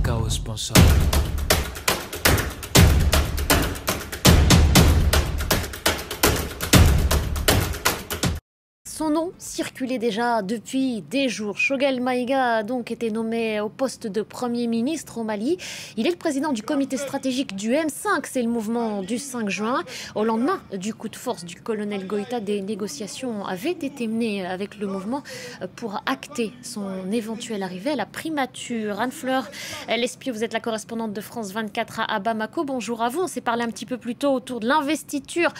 Cacao sponsor. Son nom circulait déjà depuis des jours. Choguel Maïga a donc été nommé au poste de Premier ministre au Mali. Il est le président du comité stratégique du M5, c'est le mouvement du 5 juin. Au lendemain du coup de force du colonel Goïta, des négociations avaient été menées avec le mouvement pour acter son éventuelle arrivée à la primature. Anne Fleur Lespie, vous êtes la correspondante de France 24 à Bamako. Bonjour à vous. On s'est parlé un petit peu plus tôt autour de l'investiture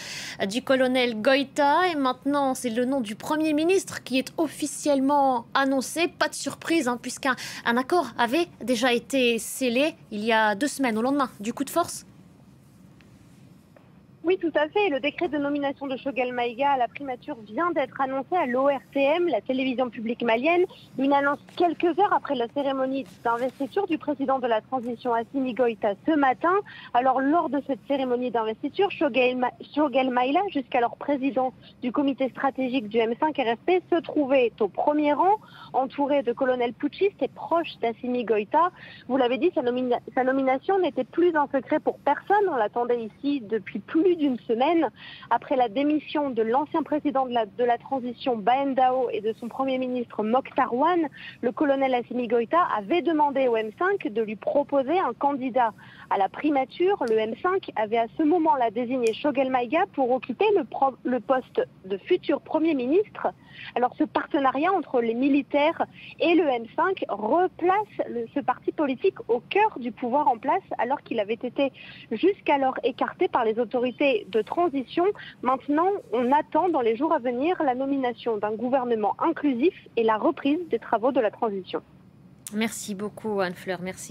du colonel Goïta et maintenant c'est le nom du Premier ministre qui est officiellement annoncé. Pas de surprise puisqu'un accord avait déjà été scellé il y a 2 semaines au lendemain du coup de force. Oui, tout à fait. Le décret de nomination de Choguel Maïga à la primature vient d'être annoncé à l'ORTM, la télévision publique malienne. Une annonce quelques heures après la cérémonie d'investiture du président de la transition Assimi Goïta ce matin. Alors, lors de cette cérémonie d'investiture, Choguel Maïga, jusqu'alors président du comité stratégique du M5 RSP, se trouvait au premier rang, entouré de colonels putschistes et proches d'Assimi Goïta. Vous l'avez dit, sa nomination n'était plus un secret pour personne. On l'attendait ici depuis plus d'une semaine après la démission de l'ancien président de la transition Baendao et de son premier ministre Mokhtar Ouane. Le colonel Assimi Goïta avait demandé au M5 de lui proposer un candidat à la primature. Le M5 avait à ce moment-là désigné Choguel Maïga pour occuper le poste de futur Premier ministre. Alors ce partenariat entre les militaires et le M5 replace ce parti politique au cœur du pouvoir en place alors qu'il avait été jusqu'alors écarté par les autorités de transition. Maintenant, on attend dans les jours à venir la nomination d'un gouvernement inclusif et la reprise des travaux de la transition. Merci beaucoup Anne Fleur, merci.